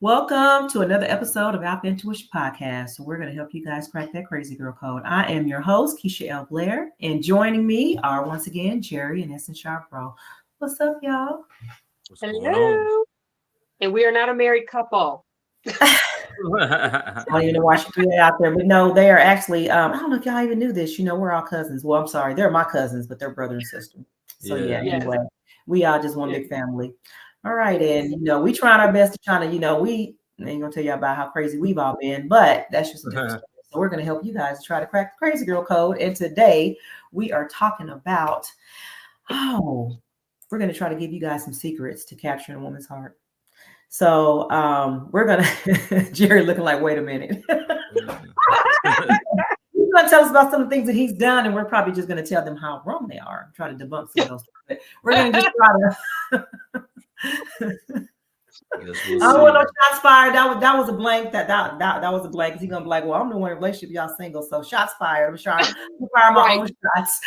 Welcome to another episode of Alpha Intuition Podcast. So we're going to help you guys crack that crazy girl code. I am your host, Keisha L. Blair, and joining me are once again Jerry and Essence Sharp Bro. What's up, y'all? What's going on? Hello. And we are not a married couple. I don't even know why she threw that out there, but no, they are actually. I don't know if y'all even knew this. We're all cousins. Well, I'm sorry, they're my cousins, but they're brother and sister. So yeah, Yeah. anyway, we all just one big family. All right, and we trying our best to try to, we ain't gonna tell you about how crazy we've all been, but that's just a different story. So we're gonna help you guys try to crack the crazy girl code. And today we are talking about we're gonna try to give you guys some secrets to capturing a woman's heart. So we're gonna Jerry looking like, wait a minute. He's gonna tell us about some of the things that he's done, and we're probably just gonna tell them how wrong they are, try to debunk some of those. But we're gonna just try to We'll I don't want no shots fired. That was a blank. That was a blank. He's gonna be like, well, I'm the one in a relationship, y'all single, so shots fired. I'm trying to fire my own shots.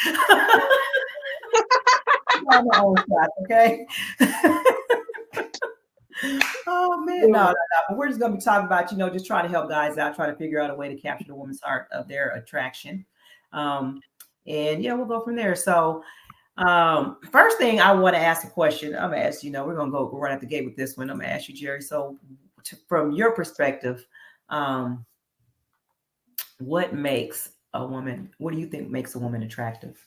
My own shots, okay? Oh man, no. But we're just gonna be talking about, just trying to help guys out, trying to figure out a way to capture the woman's heart of their attraction. And yeah, we'll go from there. So first thing I want to ask a question. I'm gonna ask we're gonna go right at the gate with this one. I'm gonna ask you, Jerry. So from your perspective, what do you think makes a woman attractive?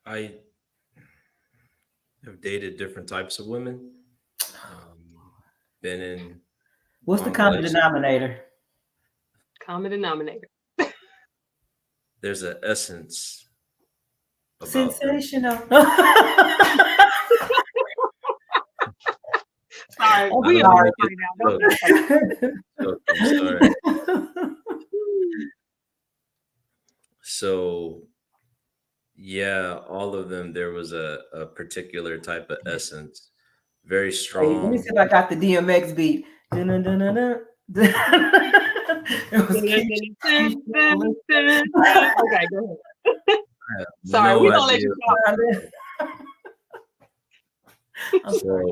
I have dated different types of women. Been in. What's the common denominator? Common denominator. There's an essence. Sensational. Sorry, we are right now. Sorry. So, yeah, all of them. There was a particular type of essence, very strong. Hey, let me see if I got the DMX beat. It was Okay, go ahead. Sorry, we don't let you talk. So,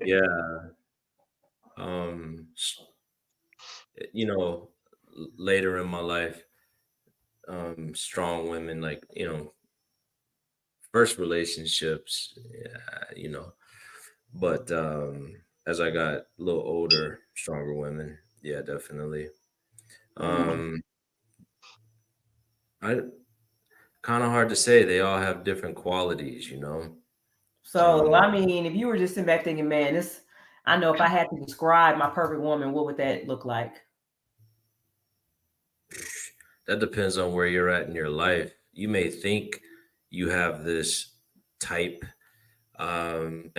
yeah. Later in my life, strong women, like, first relationships, but as I got a little older, stronger women, yeah, definitely. I kind of hard to say. They all have different qualities, So I mean, if you were just sitting back thinking, man, I know if I had to describe my perfect woman, what would that look like? That depends on where you're at in your life. You may think you have this type, and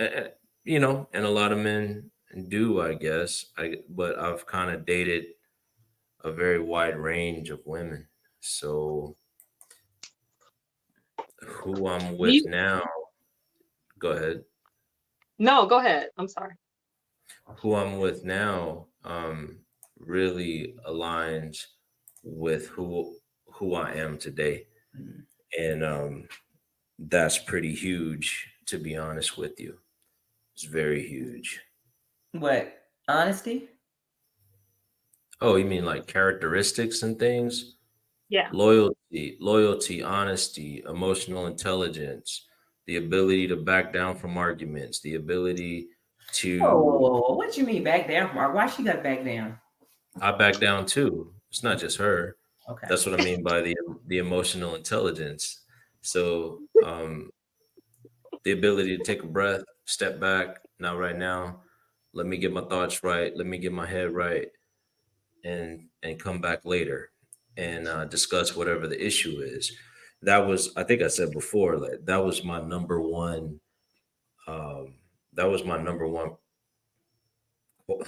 a lot of men do, I guess. But I've kind of dated a very wide range of women. So who I'm with now, go ahead. No, go ahead. I'm sorry. Who I'm with now really aligns with who I am today. And that's pretty huge, to be honest with you. It's very huge. What? Honesty? Oh, you mean like characteristics and things? Yeah. Loyalty, honesty, emotional intelligence, the ability to back down from arguments, the ability to. Oh, what you mean back down from? Why she got to back down? I back down too. It's not just her. Okay. That's what I mean by the emotional intelligence. So the ability to take a breath, step back. Now, right now, let me get my thoughts right. Let me get my head right, and come back later and discuss whatever the issue is. That was, I think I said before, like that was my number one. That was my number one,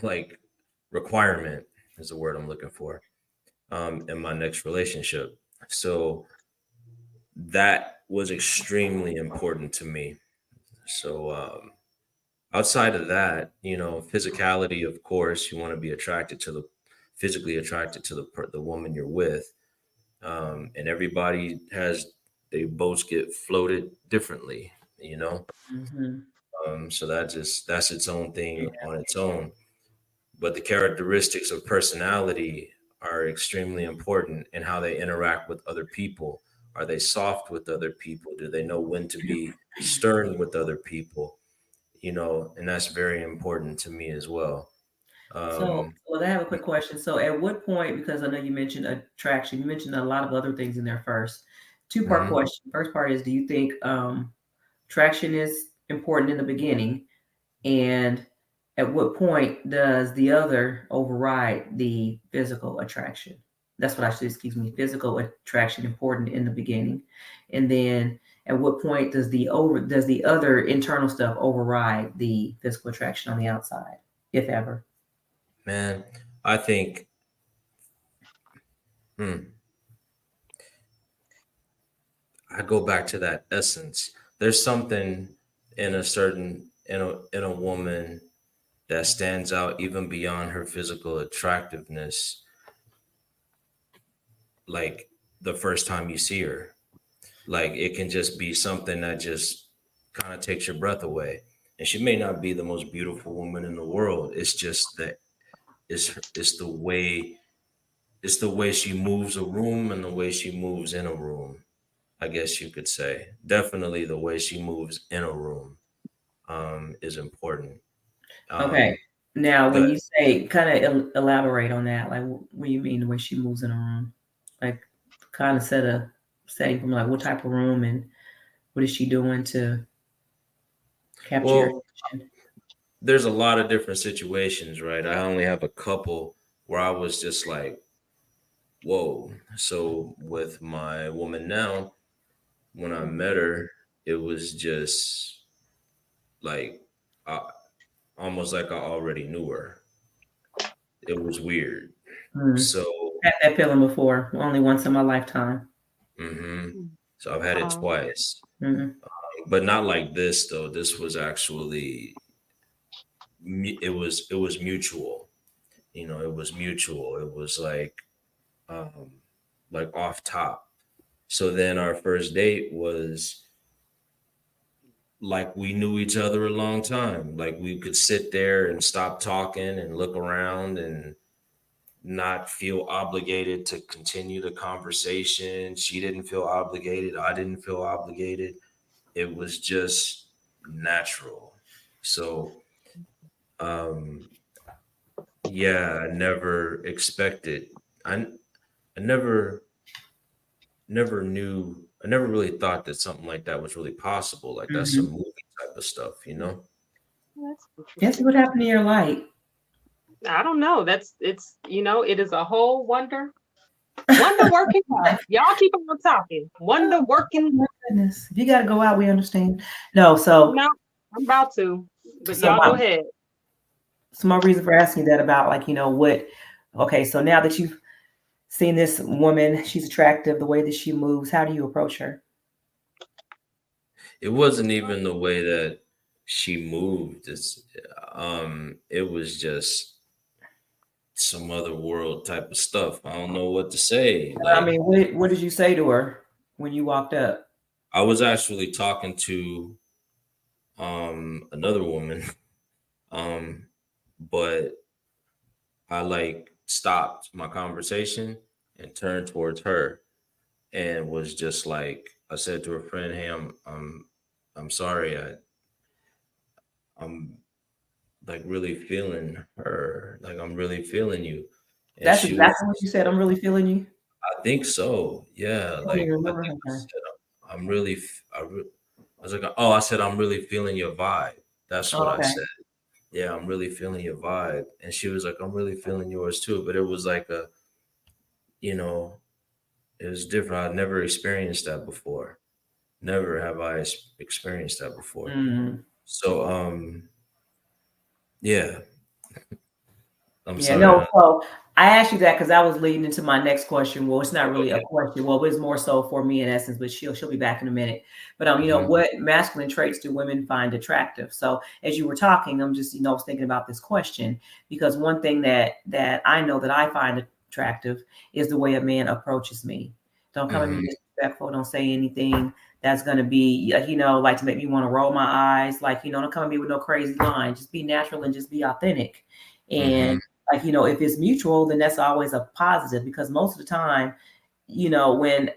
like, requirement is the word I'm looking for, in my next relationship. So that was extremely important to me. So outside of that, physicality, of course, you want to be physically attracted to the woman you're with. And everybody they both get floated differently. you know. Mhm. So that's its own thing on its own. But the characteristics of personality are extremely important in how they interact with other people. Are they soft with other people? Do they know when to be stern with other people? You know, and that's very important to me as well. So, Um, well, I have a quick question. So, at what point, because I know you mentioned attraction, you mentioned a lot of other things in there first. Two-part mhm. question. First part is, do you think attraction is important in the beginning? And at what point does the other override the physical attraction? That's what I should, excuse me, physical attraction important in the beginning. And then at what point does the other internal stuff override the physical attraction on the outside, if ever? Man, I think hmm, I go back to that essence. There's something in a certain in a woman that stands out even beyond her physical attractiveness, like the first time you see her. Like it can just be something that just kind of takes your breath away. And she may not be the most beautiful woman in the world. It's just that it's the way she moves a room and the way she moves in a room. I guess you could say definitely the way she moves in a room is important. Okay. Um, Now, when but you say kind of elaborate on that, like what do you mean the way she moves in a room? Like kind of set a setting from like what type of room and what is she doing to capture your well, attention? there's a lot of different situations, right? I only have a couple where I was just like, whoa. So with my woman now, when I met her, it was just like I, almost like I already knew her. It was weird. Mm. So, Had that feeling before, only once in my lifetime. hmm so I've had it twice, Mm. but not like this though. This was actually it was mutual. You know, it was mutual. It was um like off top. So then our first date was like we knew each other a long time. Like we could sit there and stop talking and look around and not feel obligated to continue the conversation. She didn't feel obligated. I didn't feel obligated. It was just natural. So, um, yeah, I never expected. I, I never knew. I never really thought that something like that was really possible. Like that's some Hmm. movie type of stuff, you know? That's Yes, interesting. what happened to your light? I don't know. It's it is a whole wonder working God. Y'all keep on talking. Wonder Oh working. my goodness! If you got to go out, we understand. No, so No, I'm about to, but so y'all my go ahead. so my reason for asking that about like what? Okay, so now that you've seen this woman, she's attractive. The way that she moves, how do you approach her? It wasn't even the way that she moved. It was just some other world type of stuff. I don't know what to say. I Like mean, what did you say to her when you walked up? I was actually talking to another woman, um, but I like stopped my conversation and turned towards her and was just like I said to her friend, "Hey, I'm sorry. I'm like really feeling her. Like I'm really feeling you." And That's she was, exactly what you said. I'm really feeling you. I think so. Yeah. I don't even Like I remember think her. I Okay. said, I'm really, I was like, oh, I said, I'm really feeling your vibe. That's what Oh, I okay. said. Yeah, I'm really feeling your vibe. And she was like, I'm really feeling yours too. But it was like you know, it was different. I'd never experienced that before. Never have I experienced that before. Mm. So, yeah, I'm Yeah, sorry. no. So I asked you that because I was leading into my next question. Well, it's not really a Okay. question. Well, it's more so for me in essence, but she'll be back in a minute. But Mhm. what masculine traits do women find attractive? So as you were talking, I'm just was thinking about this question because one thing that I know that I find attractive is the way a man approaches me. Don't come at me Mhm. disrespectful. Don't say anything that's going to be, like to make me want to roll my eyes. Like, don't come at me with no crazy line. Just be natural and just be authentic. And like, if it's mutual, then that's always a positive, because most of the time, when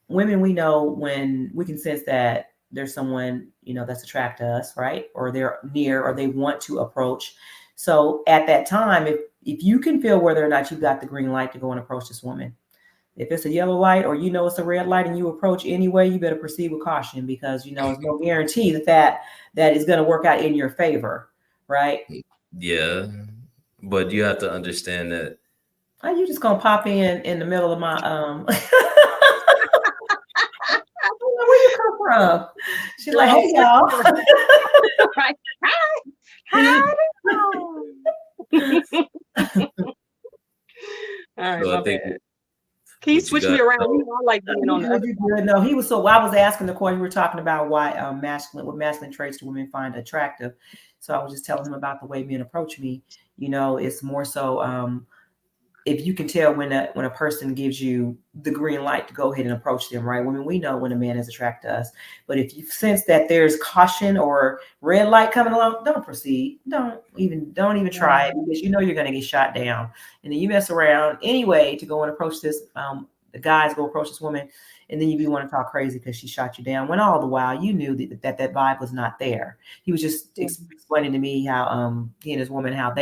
women, we know when we can sense that there's someone, that's attracted to us, right? Or they're near, or they want to approach. So at that time, if you can feel whether or not you got the green light to go and approach this woman, if it's a yellow light or it's a red light and you approach anyway, you better proceed with caution, because there's no guarantee that is going to work out in your favor, right? Yeah, but you have to understand that. Are you just gonna pop in the middle of my where you come from? She's like, hey y'all. Right. Hi. All right, So my I think bad. Can you switch me around? I like being on the other side. No, he was. So I was asking the question. We were talking about why what masculine traits do women find attractive. So I was just telling him about the way men approach me. It's more so if you can tell when a person gives you the green light to go ahead and approach them, right? Women, we know when a man is attracted to us. But if you sense that there's caution or red light coming along, don't proceed. Don't even try it, because you're going to get shot down. And then you mess around anyway to go and approach this. The guys go approach this woman, and then you want to talk crazy because she shot you down, when all the while you knew that vibe was not there. He was just explaining to me how he and his woman, how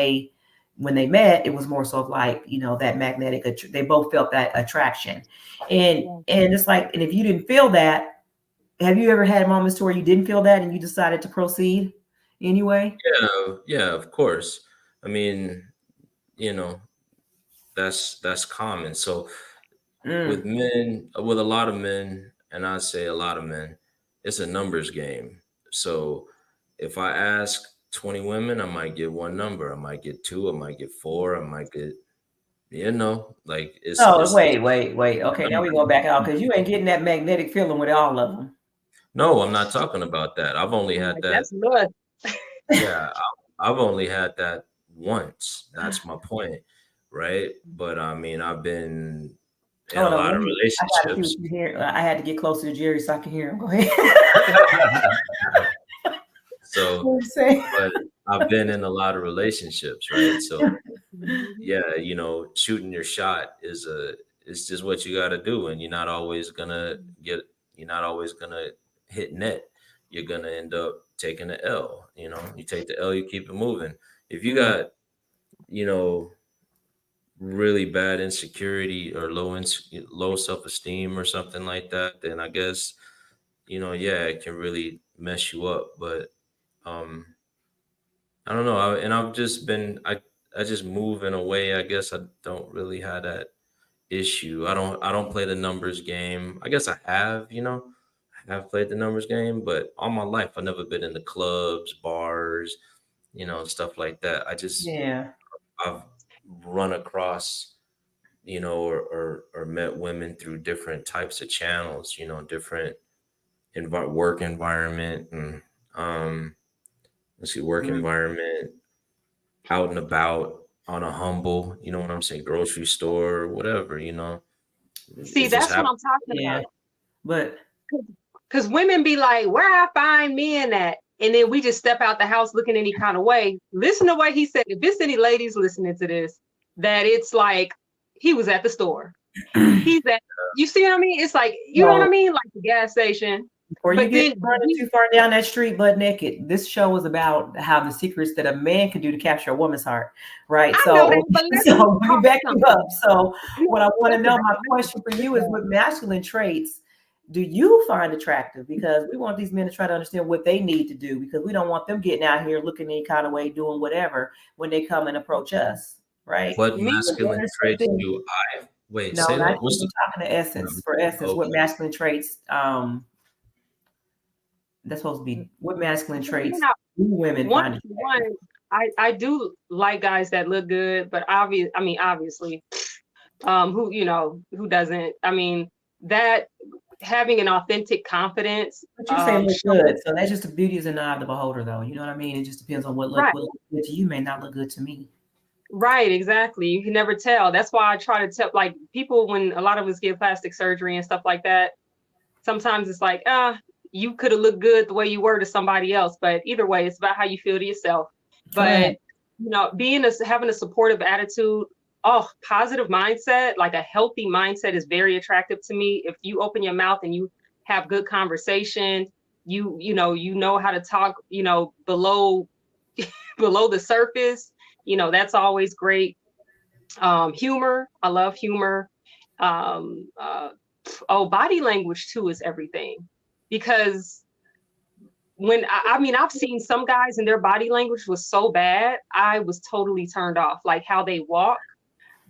when they met, it was more so of like, that magnetic, they both felt that attraction. And it's like, and if you didn't feel that, have you ever had moments to where you didn't feel that and you decided to proceed anyway? Yeah, of course. I mean, that's common. So with men, with a lot of men, and I say a lot of men, it's a numbers game. So if I ask 20 women, I might get one number. I might get two. I might get four. I might get, like it's. Oh, wait. Okay, now we go back out, because you ain't getting that magnetic feeling with all of them. No, I'm not talking about that. I've only had that. That's good. Yeah, I've only had that once. That's my point, right? But I mean, I've been in a lot of relationships. I had to get closer to Jerry so I can hear him. Go ahead. So, but I've been in a lot of relationships, right? So, yeah, shooting your shot is just what you got to do, and you're not always gonna hit net. You're gonna end up taking the L. You take the L, you keep it moving. If you got, really bad insecurity or low self-esteem or something like that, then I guess, it can really mess you up. But I don't know. I've just been, I just move in a way, I guess I don't really have that issue. I don't play the numbers game. I guess I have, I have played the numbers game, but all my life I've never been in the clubs, bars, stuff like that. I've run across, or met women through different types of channels, different work environment and work environment, out and about on a humble, you know what I'm saying, grocery store, whatever, See, that's what I'm talking about. But because women be like, where I find men at? And then we just step out the house looking any kind of way. Listen to what he said. If there's any ladies listening to this, that it's like he was at the store. He's at, you see what I mean? It's like, you know what I mean? Like the gas station. Or you get running too far down that street butt naked. This show is about how the secrets that a man can do to capture a woman's heart, right? So we back you up. So what I want to know, my question for you is, what masculine traits do you find attractive? Because we want these men to try to understand what they need to do, because we don't want them getting out here looking any kind of way, doing whatever when they come and approach us, right? What masculine traits do I wait? No, I'm talking to Essence. For Essence, what masculine traits? That's supposed to be what masculine traits do women find? I do like guys that look good, but obviously, who doesn't? I mean, that having an authentic confidence. But you say look good, so that's just the beauty is in the eye of the beholder, though. You know what I mean? It just depends on what looks good to you may not look good to me. Right, exactly. You can never tell. That's why I try to tell, like, people, when a lot of us get plastic surgery and stuff like that, sometimes it's like, you could have looked good the way you were to somebody else, but either way, it's about how you feel to yourself. But you know, having a supportive attitude, positive mindset, like a healthy mindset is very attractive to me. If you open your mouth and you have good conversation, you know how to talk, you know, below the surface, you know, that's always great. Humor, I love humor. Body language too is everything, because when I've seen some guys and their body language was so bad, I was totally turned off. Like how they walk,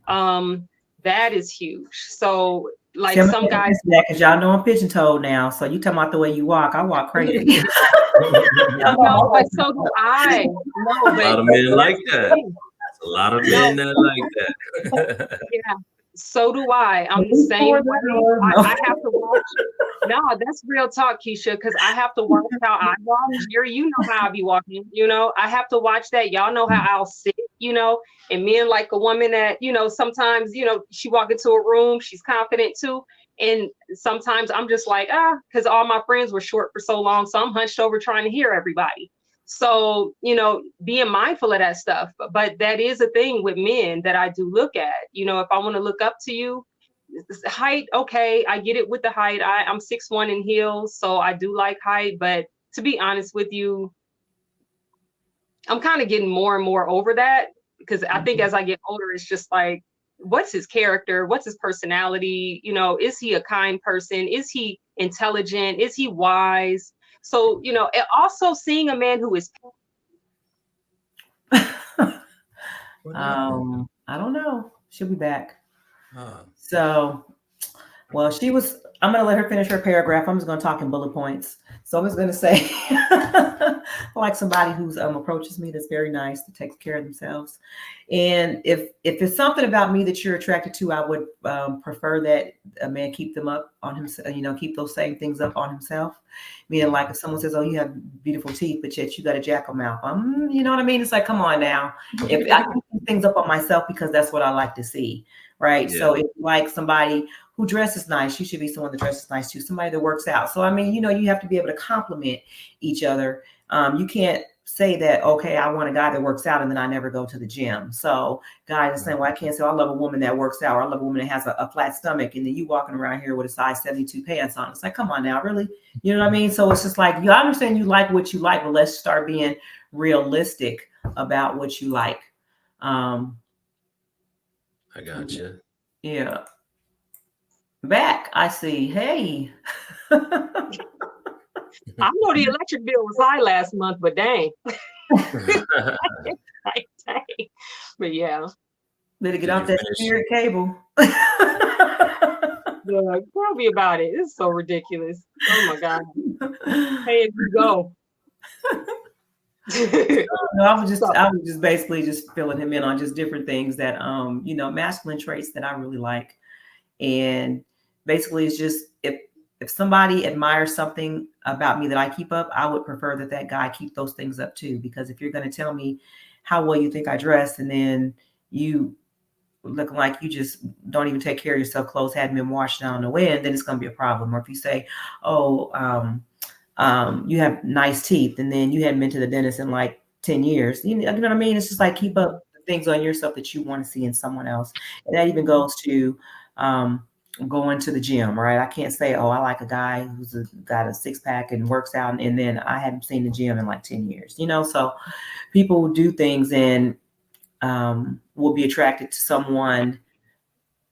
that is huge. So like some guys, because y'all know I'm pigeon-toed now. So you talking about the way you walk? I walk crazy. No, but so do I. No, A lot of men like that. A lot of men that like that. Yeah, so do I. I'm the same way. I have to watch. No, that's real talk, Keisha, because I have to watch how I walk. Jerry, you know how I be walking, you know. I have to watch that. Y'all know how I'll sit, you know. And men like a woman that, you know, sometimes, you know, she walk into a room, she's confident too. And sometimes I'm just like, because all my friends were short for so long. So I'm hunched over trying to hear everybody. So, you know, being mindful of that stuff. But that is a thing with men that I do look at. You know, if I want to look up to you, height, okay, I get it with the height. I'm 6'1" in heels, so I do like height. But to be honest with you, I'm kind of getting more and more over that, because I think as I get older, it's just like, what's his character? What's his personality? You know, is he a kind person? Is he intelligent? Is he wise? So, you know, also seeing a man who is I don't know. She'll be back. So, well, I'm going to let her finish her paragraph. I'm just going to talk in bullet points. So I'm just going to say, like somebody who's approaches me that's very nice, that takes care of themselves. And if it's something about me that you're attracted to, I would prefer that a man keep them up on himself, you know, keep those same things up on himself. Meaning, like if someone says, oh, you have beautiful teeth, but yet you got a jackal mouth. You know what I mean? It's like, come on now. If I can keep things up on myself, because that's what I like to see. Right. Yeah. So if you like somebody who dresses nice, you should be someone that dresses nice too. Somebody that works out. So, I mean, you know, you have to be able to compliment each other. You can't say that, okay, I want a guy that works out and then I never go to the gym. So guys are saying, well, I can't say, I love a woman that works out, or I love a woman that has a flat stomach, and then you walking around here with a size 72 pants on. It's like, come on now, really? You know what I mean? So it's just like, you understand you like what you like, but let's start being realistic about what you like. I got you. Yeah. Back, I see. Hey. I know the electric bill was high last month, but dang. Dang. But yeah. Better get off that spirit cable. Yeah, tell me about it. It's so ridiculous. Oh my God. Hey, as you go. No, I was just basically just filling him in on just different things that you know, masculine traits that I really like. And basically it's just if somebody admires something about me that I keep up, I would prefer that guy keep those things up too. Because if you're going to tell me how well you think I dress, and then you looking like you just don't even take care of yourself, clothes hadn't been washed down the wind, then it's going to be a problem. Or if you say, you have nice teeth, and then you hadn't been to the dentist in like 10 years. You know what I mean? It's just like, keep up the things on yourself that you want to see in someone else. And that even goes to going to the gym, right? I can't say, oh, I like a guy who's got a six pack and works out, and then I haven't seen the gym in like 10 years, you know? So people do things and will be attracted to someone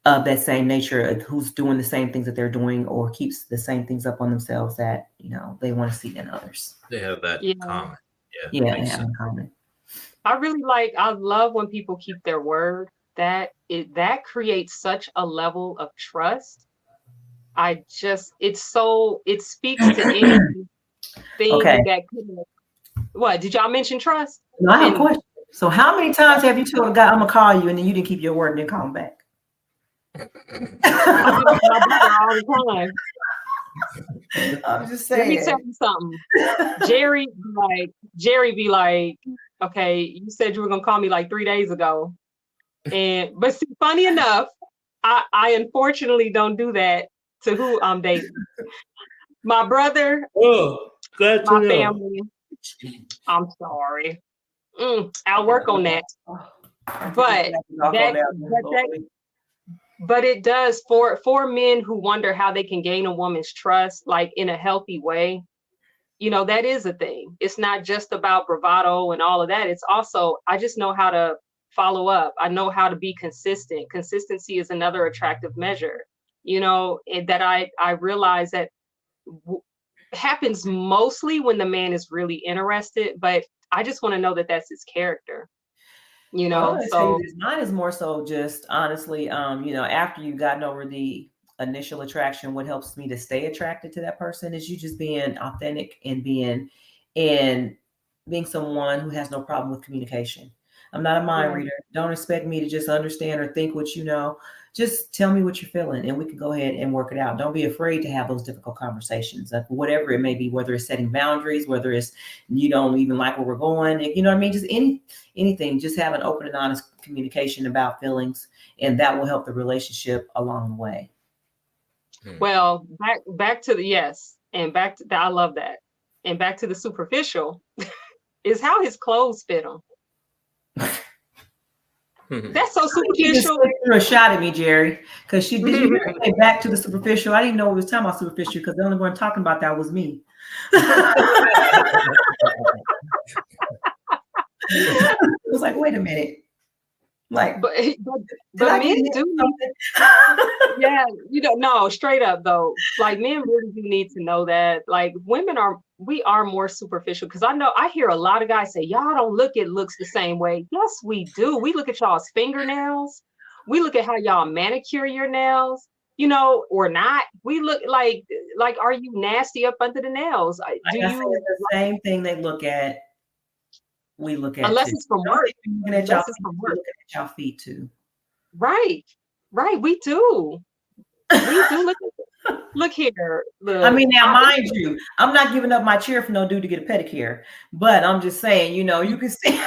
of that same nature, who's doing the same things that they're doing, or keeps the same things up on themselves that, you know, they want to see in others. They have that in common. Yeah, they have in common. I love when people keep their word. That creates such a level of trust. It speaks to anything that could. What, did y'all mention trust? No, I have a question. So how many times have you told a guy, I'm gonna call you, and then you didn't keep your word and didn't call him back? I do my brother all the time. I'm just saying. Let me tell you something. Jerry be like, okay, you said you were gonna call me like 3 days ago. But see, funny enough, I unfortunately don't do that to who I'm dating. my brother, Oh, glad to my know. family. I'm sorry. I'll work on that. But but it does for men who wonder how they can gain a woman's trust, like in a healthy way. You know, that is a thing. It's not just about bravado and all of that. It's also, I just know how to follow up. I know how to be consistent. Consistency is another attractive measure, you know, and that I realize that happens mostly when the man is really interested, but I just want to know that that's his character, you know. So mine is more so just honestly, you know, after you've gotten over the initial attraction, what helps me to stay attracted to that person is you just being authentic and being someone who has no problem with communication. I'm not a mind reader. Don't expect me to just understand or think what you know. Just tell me what you're feeling and we can go ahead and work it out. Don't be afraid to have those difficult conversations, like whatever it may be, whether it's setting boundaries, whether it's you don't even like where we're going, you know what I mean? Just anything, just have an open and honest communication about feelings, and that will help the relationship along the way. Well, back to the yes, and back to the, I love that. And back to the superficial is how his clothes fit him. That's so superficial. Threw a shot at me, Jerry, because she did you hear me back to the superficial. I didn't know it was talking about superficial because the only one talking about that was me. It was like, wait a minute. Like, but men do yeah, you don't know, straight up though, like men really do need to know that, like we are more superficial, because I hear a lot of guys say y'all don't look at looks the same way. Yes, we do. We look at y'all's fingernails, we look at how y'all manicure your nails, you know, or not. We look like are you nasty up under the nails? Do you the same thing they look at? We look at unless it's from work. Unless it's from work. Looking at y'all feet too. Right. We do. We do look here. Look. I mean, now mind you, I'm not giving up my chair for no dude to get a pedicure, but I'm just saying, you know, you can see.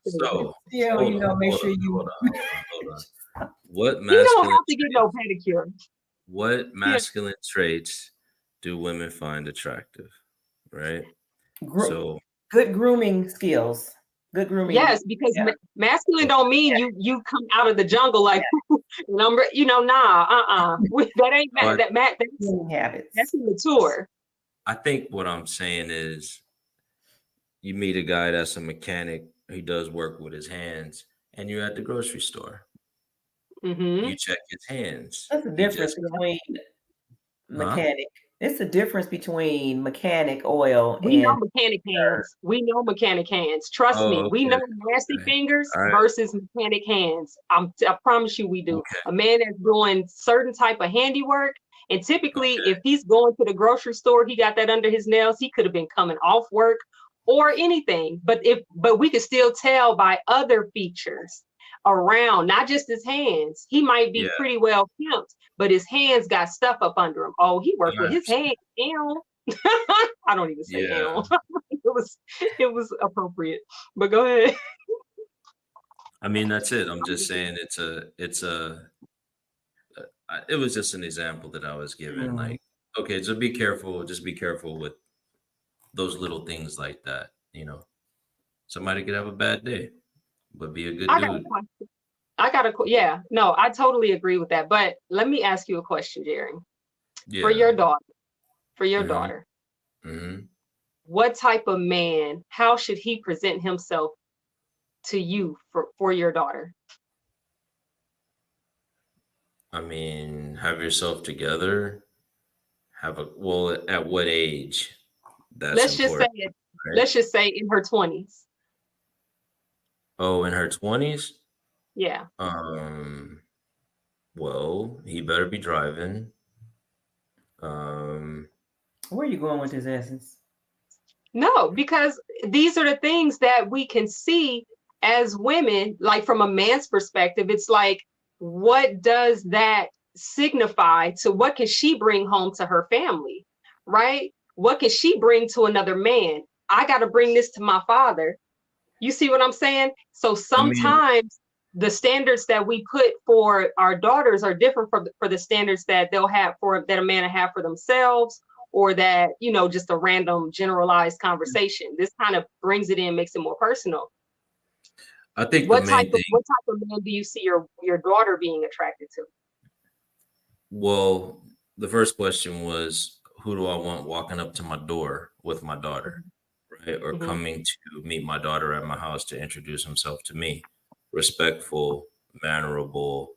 So you know, make sure you. Hold on. What masculine? You don't have to get no pedicure. What masculine traits do women find attractive? Right. So. Good grooming skills. Good grooming. Yes, because masculine don't mean you come out of the jungle like number, you know, nah, that ain't that's habits. That's immature. I think what I'm saying is you meet a guy that's a mechanic, he does work with his hands, and you're at the grocery store. Mm-hmm. You check his hands. That's the difference between mechanic. It's the difference between mechanic oil and mechanic hands. We know mechanic hands. Trust me. Okay. We know nasty fingers versus mechanic hands. I promise you we do. Okay. A man that's doing certain type of handiwork, and typically if he's going to the grocery store, he got that under his nails, he could have been coming off work or anything. But we could still tell by other features around, not just his hands. He might be pretty well kempt, but his hands got stuff up under him. Oh, he worked with his hands. I don't even say it was appropriate, but go ahead. I mean, that's it. I'm just saying it was just an example that I was given. Like, okay, so be careful. Just be careful with those little things like that. You know, somebody could have a bad day, but be a good dude. I totally agree with that. But let me ask you a question, Jerry. Yeah. For your daughter, what type of man, how should he present himself to you for your daughter? I mean, have yourself together. At what age? Let's just say in her 20s. Oh, in her 20s? Yeah. Well, he better be driving. Where are you going with this essence? No, because these are the things that we can see as women, like from a man's perspective. It's like, what does that signify to what can she bring home to her family, right? What can she bring to another man? I got to bring this to my father. You see what I'm saying? So sometimes the standards that we put for our daughters are different for the standards that they'll have for that a man will have for themselves, or that, you know, just a random generalized conversation. This kind of brings it in, makes it more personal. I think the main thing. What type of man do you see your daughter being attracted to? Well, the first question was, who do I want walking up to my door with my daughter, right? Or coming to meet my daughter at my house to introduce himself to me. Respectful, mannerable.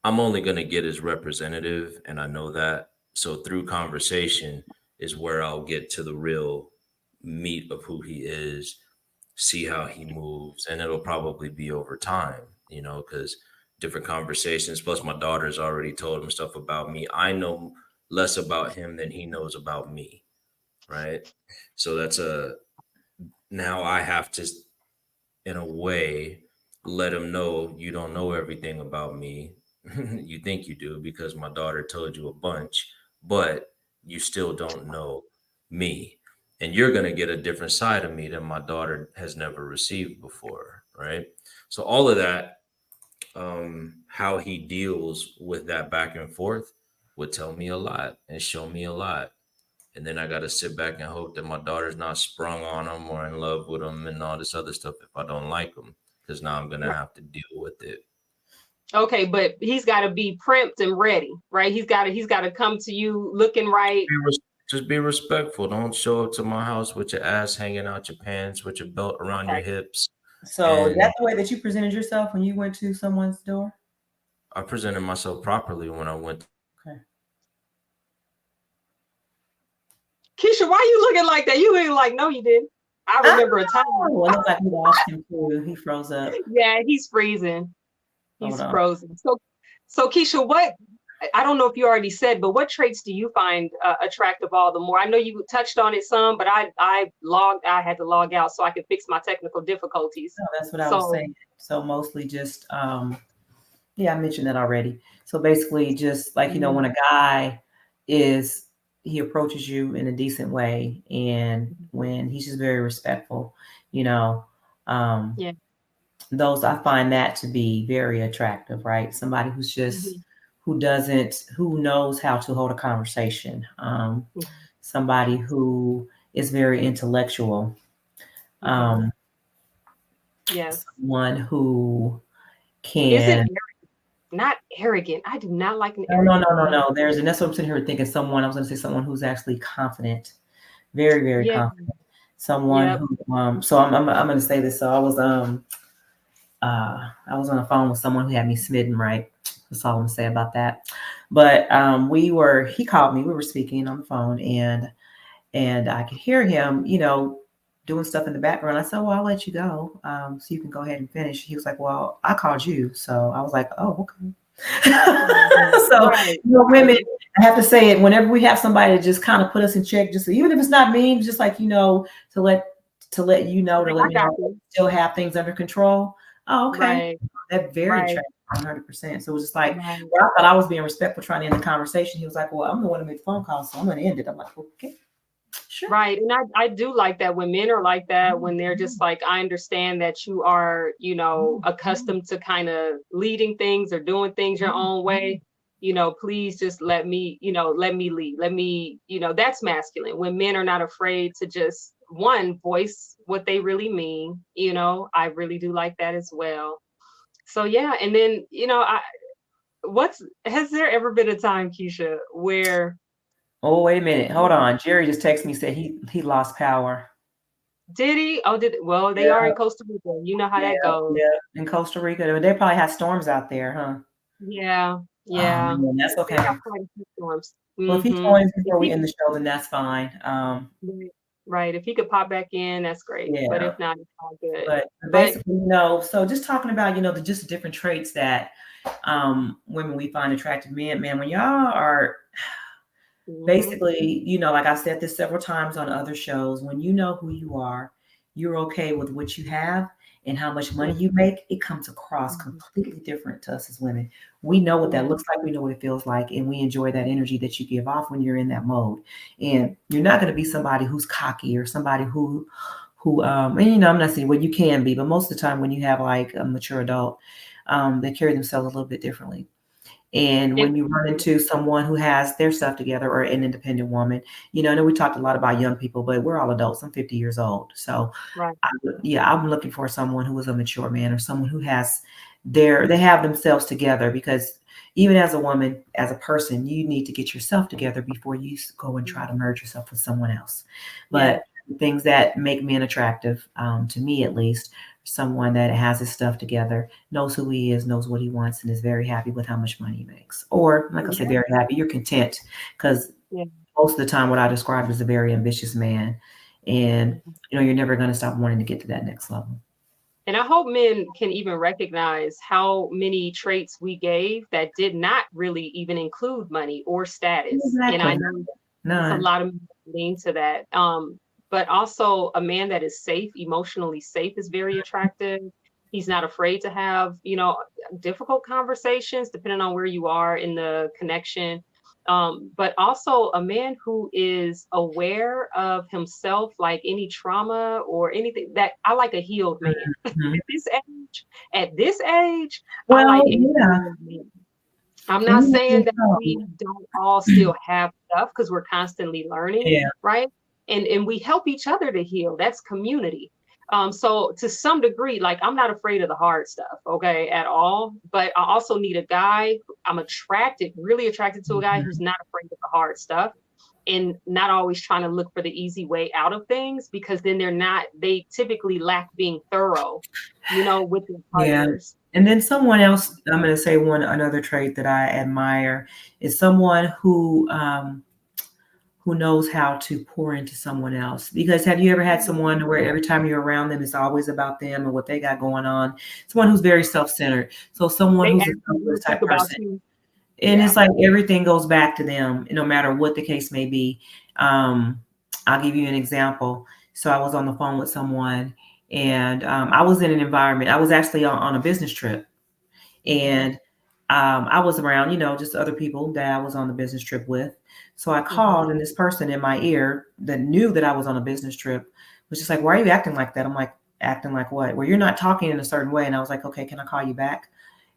I'm only going to get his representative, and I know that. So through conversation is where I'll get to the real meat of who he is, see how he moves, and it'll probably be over time, you know, because different conversations. Plus, my daughter's already told him stuff about me. I know less about him than he knows about me, right? So now I have to, in a way, let him know you don't know everything about me. You think you do because my daughter told you a bunch, but you still don't know me. And you're going to get a different side of me that my daughter has never received before, right? So all of that, how he deals with that back and forth would tell me a lot and show me a lot. And then I got to sit back and hope that my daughter's not sprung on him or in love with him and all this other stuff if I don't like him, because now I'm going to have to deal with it. Okay, but he's got to be primped and ready, right? He's got to come to you looking right. Just be respectful. Don't show up to my house with your ass hanging out your pants, with your belt around your hips. So that's the way that you presented yourself when you went to someone's door? I presented myself properly when I went. Okay. Keisha, why you looking like that? You ain't like, no, you didn't. I remember a time. Oh, it looks like we lost him too. He froze up. Yeah, he's freezing. He's frozen. So Keisha, I don't know if you already said, but what traits do you find attractive all the more? I know you touched on it some, but I had to log out so I could fix my technical difficulties. No, that's what I was saying. So mostly just, I mentioned that already. So basically just like, you know, when a guy he approaches you in a decent way, and when he's just very respectful, you know, those, I find that to be very attractive, right? Somebody who's just, who knows how to hold a conversation. Somebody who is very intellectual. Someone who can. Not arrogant. I do not like an arrogant. No. And that's what I'm sitting here thinking. I was going to say someone who's actually confident, very, very confident. Someone who, so I'm going to say this. So I was on the phone with someone who had me smitten, right? That's all I'm gonna say about that. But he called me, we were speaking on the phone, and I could hear him, you know, doing stuff in the background. I said, well, I'll let you go. So you can go ahead and finish. He was like, well, I called you. So I was like, oh, okay. So, you know, women, I have to say it, whenever we have somebody to just kind of put us in check, just even if it's not me, just like, you know, to let you know, to let me know we still have things under control. Oh, okay. Right. That's very attractive. 100%. So it was just like, I thought I was being respectful trying to end the conversation. He was like, well, I'm the one who made the phone call, so I'm going to end it. I'm like, okay, sure. Right. And I do like that when men are like that, when they're just like, I understand that you are, you know, accustomed to kind of leading things or doing things your own way. You know, please just let me lead. Let me, you know, that's masculine. When men are not afraid to just voice what they really mean, you know, I really do like that as well. So yeah, and then, you know, has there ever been a time, Keisha, where? Oh, wait a minute, hold on. Jerry just texted me, said he lost power. Did he? Oh, well, they are in Costa Rica. You know how that goes. Yeah, in Costa Rica, they probably have storms out there, huh? Yeah. Oh, that's okay. Storms. Well, if he joins before we end the show, then that's fine. Right. If he could pop back in, that's great. Yeah. But if not, it's all good. But basically, you know, so just talking about, you know, just different traits that women we find attractive. Man, when y'all are basically, you know, like I said this several times on other shows, when you know who you are, you're okay with what you have and how much money you make, it comes across completely different to us as women. We know what that looks like. We know what it feels like. And we enjoy that energy that you give off when you're in that mode. And you're not going to be somebody who's cocky or somebody who, and, you know, I'm not saying, well, you can be, but most of the time when you have like a mature adult, they carry themselves a little bit differently. And And when you run into someone who has their stuff together, or an independent woman, I know we talked a lot about young people, but we're all adults. I'm 50 years old. So right. I'm looking for someone who is a mature man, or someone who has they have themselves together, because even as a woman, as a person, you need to get yourself together before you go and try to merge yourself with someone else. But things that make men attractive, to me at least, someone that has his stuff together, knows who he is, knows what he wants, and is very happy with how much money he makes. Or, like I said, very happy. You're content, because most of the time what I describe is a very ambitious man. And, you're never going to stop wanting to get to that next level. And I hope men can even recognize how many traits we gave that did not really even include money or status. Exactly. And I know a lot of men lean to that. But also a man that is safe, emotionally safe, is very attractive. He's not afraid to have, difficult conversations, depending on where you are in the connection. But also a man who is aware of himself, like any trauma or anything. That I like a healed man. At this age, I like a healed man. I'm not saying that we don't all still have stuff, because we're constantly learning, right? And we help each other to heal. That's community. So to some degree, like, I'm not afraid of the hard stuff, okay, at all. But I also need a guy. I'm really attracted to a guy who's not afraid of the hard stuff, and not always trying to look for the easy way out of things, because then they typically lack being thorough, with their partners. And then someone else, I'm going to say another trait that I admire is someone who knows how to pour into someone else. Because have you ever had someone where every time you're around them, it's always about them and what they got going on? Someone who's very self-centered. So someone who's a selfless type person. And it's like everything goes back to them, no matter what the case may be. I'll give you an example. So I was on the phone with someone, and I was in an environment. I was actually on a business trip, and I was around, just other people that I was on the business trip with. So I called, and this person in my ear that knew that I was on a business trip was just like, "Why are you acting like that?" I'm like, "Acting like what?" "Well, you're not talking in a certain way." And I was like, "Okay, can I call you back?"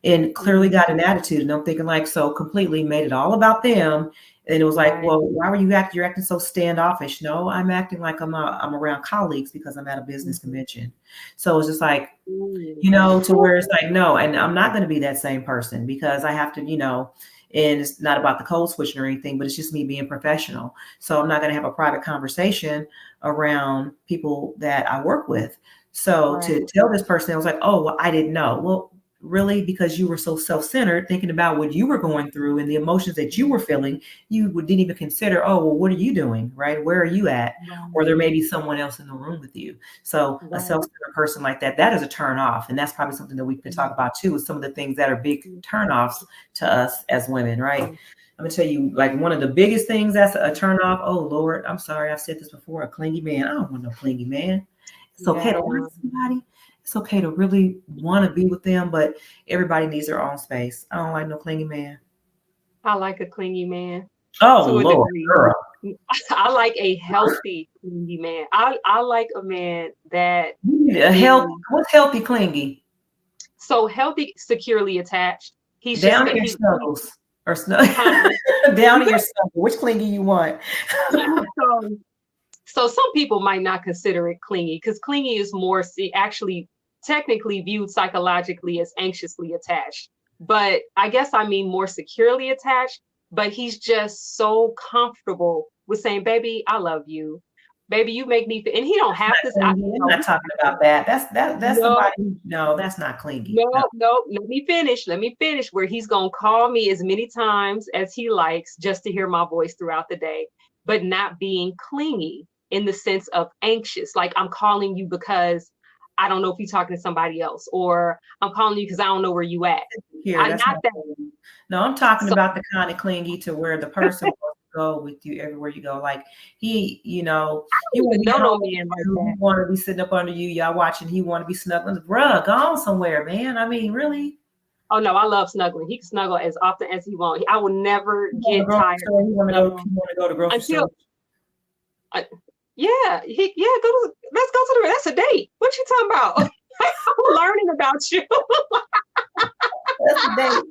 And clearly got an attitude. And I'm thinking, like, so completely made it all about them. And it was like, well, why were you acting? You're acting so standoffish. No, I'm acting like I'm around colleagues because I'm at a business convention. So it's just like, to where it's like, no, and I'm not going to be that same person, because I have to, and it's not about the code switching or anything, but it's just me being professional. So I'm not going to have a private conversation around people that I work with. So to tell this person, I was like, oh, well, I didn't know. Well, really, because you were so self-centered, thinking about what you were going through and the emotions that you were feeling, you didn't even consider, oh, well, what are you doing, right? Where are you at? Or there may be someone else in the room with you. So a self-centered person like that is a turn off. And that's probably something that we could talk about too, is some of the things that are big turn offs to us as women, right? I'm gonna tell you, like, one of the biggest things that's a turn off. Oh Lord, I'm sorry, I've said this before, a clingy man. I don't want no clingy man. It's okay to want somebody. It's okay to really want to be with them, but everybody needs their own space. I don't like no clingy man. I like a clingy man. Oh, Lord, girl. I like a healthy clingy man. I like a man that what's healthy clingy? So healthy, securely attached. He's down to your snuggles or down to your snuggle. Which clingy you want? So some people might not consider it clingy, because clingy is more actually technically viewed psychologically as anxiously attached. But I guess I mean more securely attached. But he's just so comfortable with saying, "Baby, I love you. Baby, you make me feel," and he don't have to. I'm not talking about that. That's somebody. No, that's not clingy. No. Let me finish. Where he's gonna call me as many times as he likes just to hear my voice throughout the day, but not being clingy in the sense of anxious. Like, I'm calling you because I don't know if you're talking to somebody else, or I'm calling you because I don't know where you at. No, I'm talking about the kind of clingy to where the person will go with you everywhere you go. Like, he, you want to be sitting up under you, y'all watching, he want to be snuggling. Bruh, go on somewhere, man. I mean, really? Oh no, I love snuggling. He can snuggle as often as he wants. I will never get tired. He want to go to grocery store. Let's go to that's a date. What you talking about? I'm learning about you. That's the date.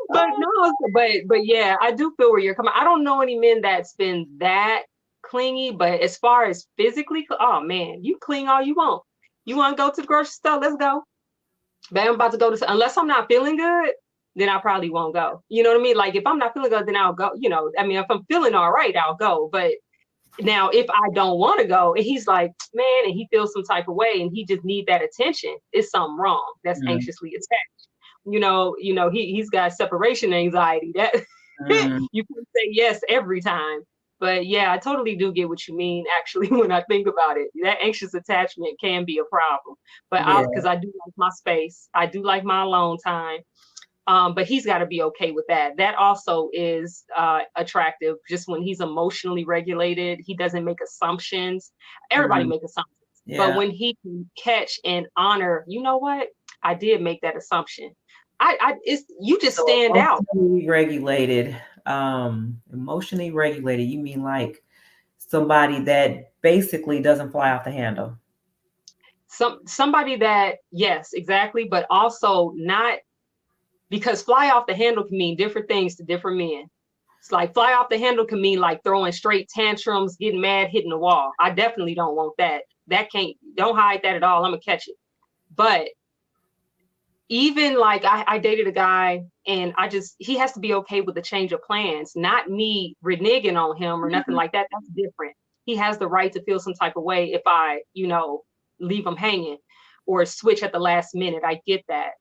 But no, but yeah, I do feel where you're coming. I don't know any men that's been that clingy, but as far as physically, oh man, you cling all you want. You want to go to the grocery store? Let's go. But I'm about to go to, unless I'm not feeling good, then I probably won't go. You know what I mean? Like if I'm not feeling good, then I'll go. You know, I mean, if I'm feeling all right, I'll go. But now if I don't want to go, and he's like, man, and he feels some type of way, and he just need that attention, it's something wrong. That's anxiously attached. You know, he's got separation anxiety. That you can say yes every time. But yeah, I totally do get what you mean. Actually, when I think about it, that anxious attachment can be a problem. But because I do like my space, I do like my alone time. But he's got to be okay with that. That also is attractive. Just when he's emotionally regulated, he doesn't make assumptions. Everybody make assumptions. Yeah. But when he can catch and honor, you know what? I did make that assumption. It's you just stand out. Regulated, emotionally regulated. You mean like somebody that basically doesn't fly off the handle? Somebody that, yes, exactly, but also not, because fly off the handle can mean different things to different men. It's like fly off the handle can mean like throwing straight tantrums, getting mad, hitting the wall. I definitely don't want that. Don't hide that at all. I'm gonna catch it. But even like I dated a guy and he has to be okay with the change of plans, not me reneging on him or nothing like that. That's different. He has the right to feel some type of way if I, leave him hanging or switch at the last minute. I get that.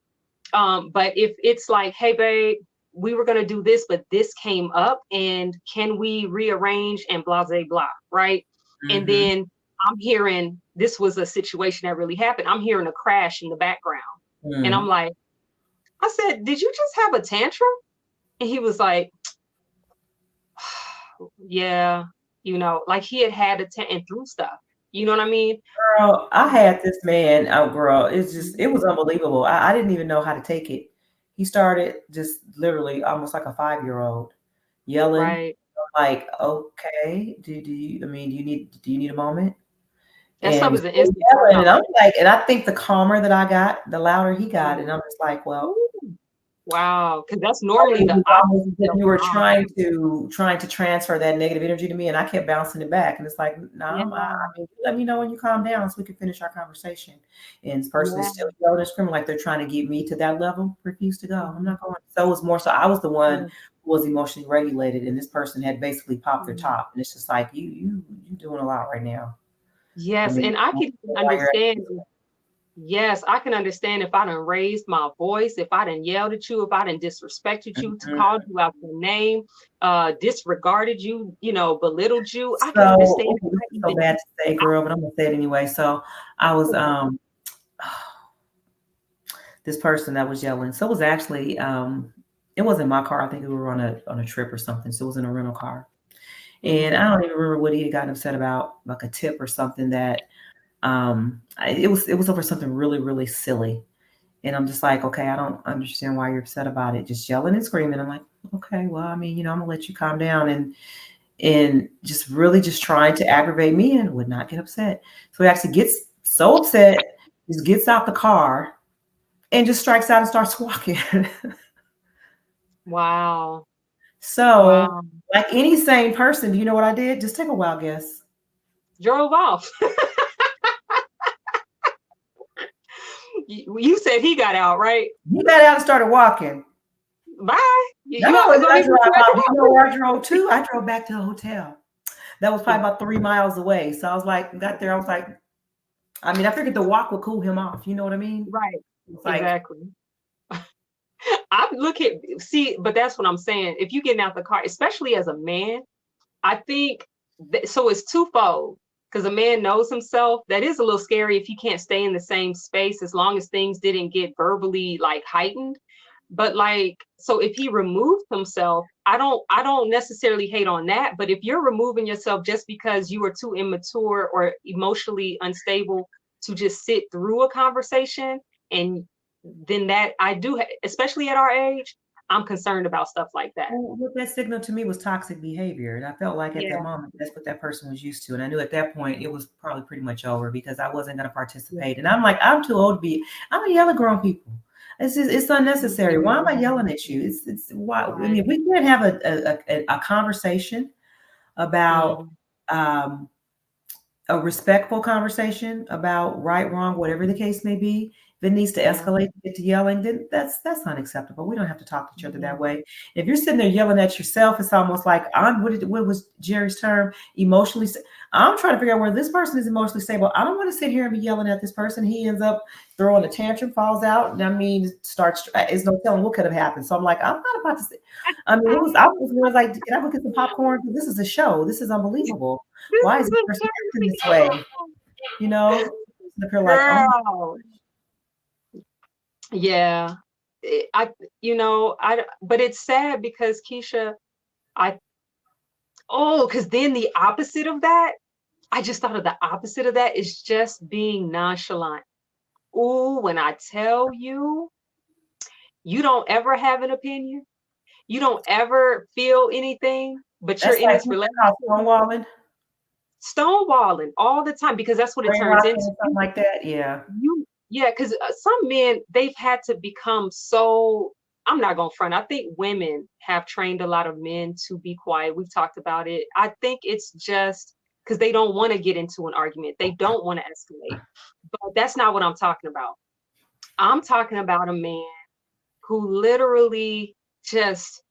But if it's like, hey babe, we were gonna do this, but this came up and can we rearrange and blah, blah, blah, right? And then I'm hearing this was a situation that really happened. I'm hearing a crash in the background. And I'm like, I said, did you just have a tantrum? And he was like, yeah, like he had a and through stuff. You know what I mean? Girl, I had this man out, girl. It was unbelievable. I didn't even know how to take it. He started just literally almost like a 5-year-old yelling. Right. Like, okay, do you need a moment? That stuff is an instant. And I'm like, and I think the calmer that I got, the louder he got. And I'm just like, well, wow, because that's normally the opposite. You were trying to transfer that negative energy to me, and I kept bouncing it back. And it's like, let me know when you calm down so we can finish our conversation. And this person is still yelling and screaming like they're trying to get me to that level. Refuse to go. I'm not going. So it was more so I was the one who was emotionally regulated, and this person had basically popped their top. And it's just like you doing a lot right now. Yes, and I can understand. Yes, I can understand if I done raised my voice, if I done yelled at you, if I done disrespected you, called you out your name, disregarded you, belittled you. I can understand. It's so bad to say, girl, but I'm gonna say it anyway. So I was this person that was yelling. So it was actually it wasn't my car. I think we were on a trip or something. So it was in a rental car. And I don't even remember what he had gotten upset about, like a tip or something that it was over something really, really silly. And I'm just like, okay, I don't understand why you're upset about it. Just yelling and screaming. I'm like, okay, well, I mean, I'm gonna let you calm down and just really just trying to aggravate me and would not get upset. So he actually gets so upset, just gets out the car and just strikes out and starts walking. Wow. So like any sane person, do you know what I did? Just take a wild guess. Drove off. You said he got out, right? He got out and started walking. Bye. You know where I drove to? I drove back to the hotel. That was probably about 3 miles away. So I was like, got there. I was like, I figured the walk would cool him off. You know what I mean? Right. Exactly. But that's what I'm saying. If you're getting out the car, especially as a man, I think so it's twofold. Because a man knows himself. That is a little scary if you can't stay in the same space as long as things didn't get verbally like heightened. But so if he removed himself, I don't necessarily hate on that. But if you're removing yourself just because you are too immature or emotionally unstable to just sit through a conversation, and then that I do, especially at our age, I'm concerned about stuff like that. Well, what that signal to me was toxic behavior. And I felt like at Yeah. that moment, that's what that person was used to. And I knew at that point, it was probably pretty much over because I wasn't going to participate. And I'm like, I'm too old to be, I'm going to yell at grown people. It's unnecessary. Why am I yelling at you? It's why, I mean, we can't have a conversation about, a respectful conversation about right, wrong, whatever the case may be. If it needs to escalate to get to yelling, then that's unacceptable. We don't have to talk to each other that way. If you're sitting there yelling at yourself, it's almost like what was Jerry's term? Emotionally. I'm trying to figure out where this person is emotionally stable. I don't want to sit here and be yelling at this person. He ends up throwing a tantrum, falls out. And I mean, starts. There's no telling what could have happened. So I'm like, I'm not about to say. I mean, I was like, can I go get some popcorn? This is a show. This is unbelievable. Why is this person acting this way? You know, like, oh. Yeah, but it's sad because Keisha, because then the opposite of that, I just thought of the opposite of that is just being nonchalant. Ooh, when I tell you, you don't ever have an opinion, you don't ever feel anything, but you're in this relationship. Stonewalling all the time because that's what it turns into. Something like that, yeah. Yeah, because some men, they've had to become so, I'm not going to front. I think women have trained a lot of men to be quiet. We've talked about it. I think it's just because they don't want to get into an argument. They don't want to escalate. But that's not what I'm talking about. I'm talking about a man who literally just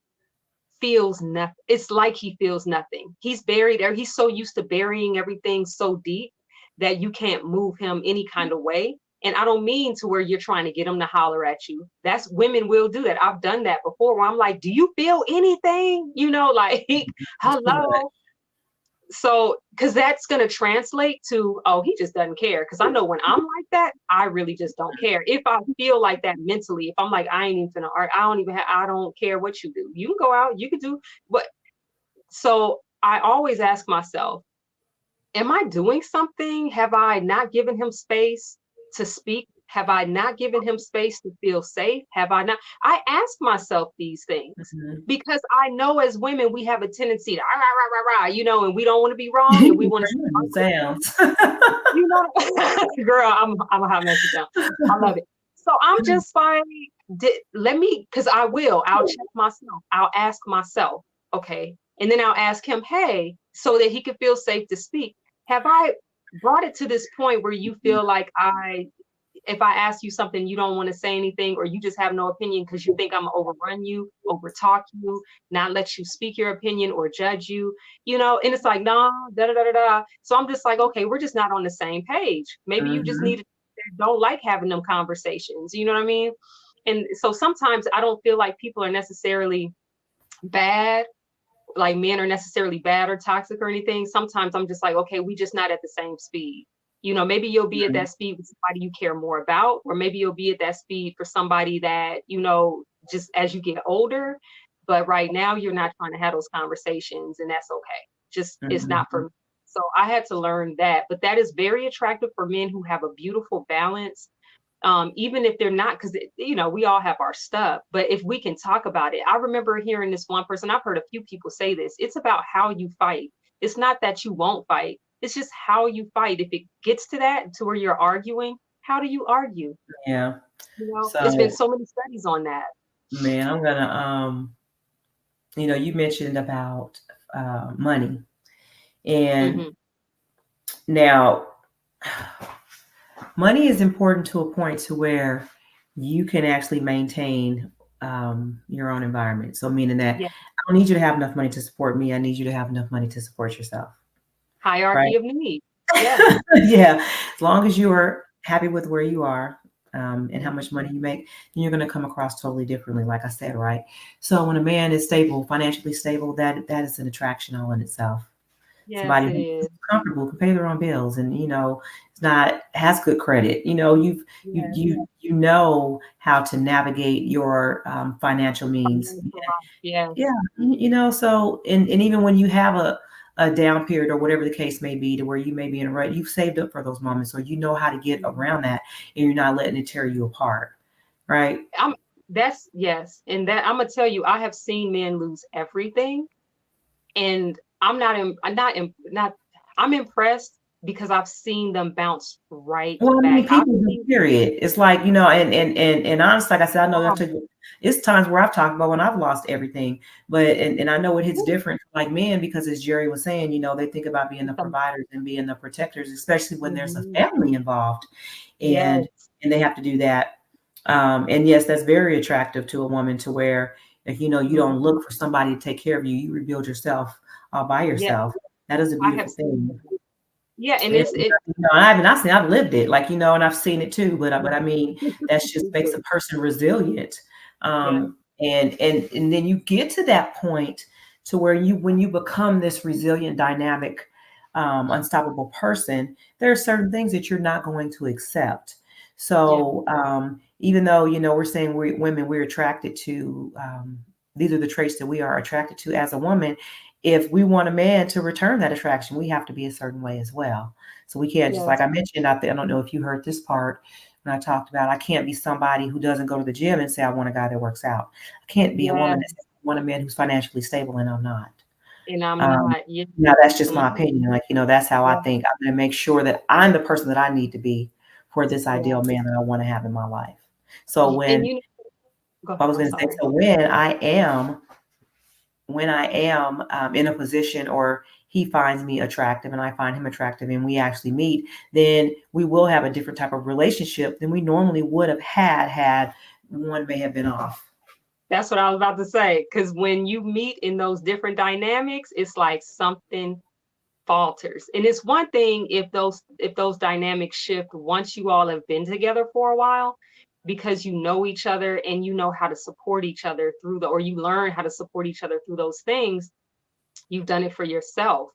feels nothing. It's like he feels nothing. He's buried there. He's so used to burying everything so deep that you can't move him any kind of way. And I don't mean to where you're trying to get them to holler at you. That's women will do that. I've done that before where I'm like, do you feel anything? You know, like, hello. So, because that's going to translate to, oh, he just doesn't care. Because I know when I'm like that, I really just don't care. If I feel like that mentally, if I'm like, I ain't even finna argue, I don't care what you do. You can go out, you can do what. So I always ask myself, am I doing something? Have I not given him space to speak? Have I not given him space to feel safe? Have I not? I ask myself these things because I know as women, we have a tendency to, you know, and we don't want to be wrong. And we want to sounds. You know, girl, I'm a hot mess down. I love it. So I'm just like, because I'll check myself. I'll ask myself, okay. And then I'll ask him, hey, so that he can feel safe to speak. Have I brought it to this point where you feel like if I ask you something, you don't want to say anything, or you just have no opinion because you think I'm gonna overrun you, overtalk you, not let you speak your opinion or judge you, you know? And it's like, nah, da. So I'm just like, okay, we're just not on the same page. Maybe you just don't like having them conversations. You know what I mean? And so sometimes I don't feel like people are necessarily bad, like men are necessarily bad or toxic or anything. Sometimes I'm just like, okay, we just not at the same speed. You know, maybe you'll be at that speed with somebody you care more about, or maybe you'll be at that speed for somebody that, you know, just as you get older. But right now you're not trying to have those conversations, and that's okay. Just it's not for me. So I had to learn that. But that is very attractive for men who have a beautiful balance. Even if they're not, because, you know, we all have our stuff, but if we can talk about it. I remember hearing this one person, I've heard a few people say this, it's about how you fight. It's not that you won't fight. It's just how you fight. If it gets to that, to where you're arguing, how do you argue? Yeah. You know, there's been so many studies on that. Man, I'm gonna, you know, you mentioned about money. And now money is important to a point to where you can actually maintain your own environment. So meaning that I don't need you to have enough money to support me. I need you to have enough money to support yourself. Hierarchy of need. Yeah. Yeah. As long as you are happy with where you are and how much money you make, then you're going to come across totally differently, like I said, right? So when a man is stable, financially stable, that is an attraction all in itself. Yes, somebody who's comfortable, can pay their own bills, and you know, has good credit. You know, you know how to navigate your financial means. Yeah. You know, so and even when you have a down period or whatever the case may be, to where you may be in a rut, you've saved up for those moments, so you know how to get around that, and you're not letting it tear you apart, right? That's yes. And that I'm gonna tell you, I have seen men lose everything. And I'm impressed because I've seen them bounce right Well, I back. mean, people do, period. It's like, you know, and honestly, like I said, I know it's times where I've talked about when I've lost everything, but and I know it hits different for like men because as Jerry was saying, you know, they think about being the providers and being the protectors, especially when there's a family involved, and Yes. and they have to do that. And yes, that's very attractive to a woman to where if you know you don't look for somebody to take care of you, you rebuild yourself all by Yeah. yourself. That is a I have beautiful thing. yeah, and And, it's you it know, I've lived it, like, you know, and I've seen it too. But I mean, that's just makes a person resilient. yeah. And then you get to that point to where when you become this resilient, dynamic, unstoppable person, there are certain things that you're not going to accept. Yeah. So even though you know we're saying we're attracted to these are the traits that we are attracted to as a woman, if we want a man to return that attraction, we have to be a certain way as well. So we can't just, Yes. like I mentioned out there, I don't know if you heard this part when I talked about, I can't be somebody who doesn't go to the gym and say, I want a guy that works out. I can't be a Yeah. woman that says, I want a man who's financially stable and I'm not. And I'm Um, not. Yeah. now that's just my Mhm. opinion. Like, you know, that's how I Yeah. think. I'm going to make sure that I'm the person that I need to be for this Yeah. ideal man that I want to have in my life. So And when you go I ahead. was I'm going to say, sorry. so when I am in a position or he finds me attractive and I find him attractive and we actually meet, then we will have a different type of relationship than we normally would have had one may have been off. That's what I was about to say. Because when you meet in those different dynamics, it's like something falters. And it's one thing if those dynamics shift once you all have been together for a while, because you know each other and you know how to support each other or you learn how to support each other through those things. You've done it for yourself.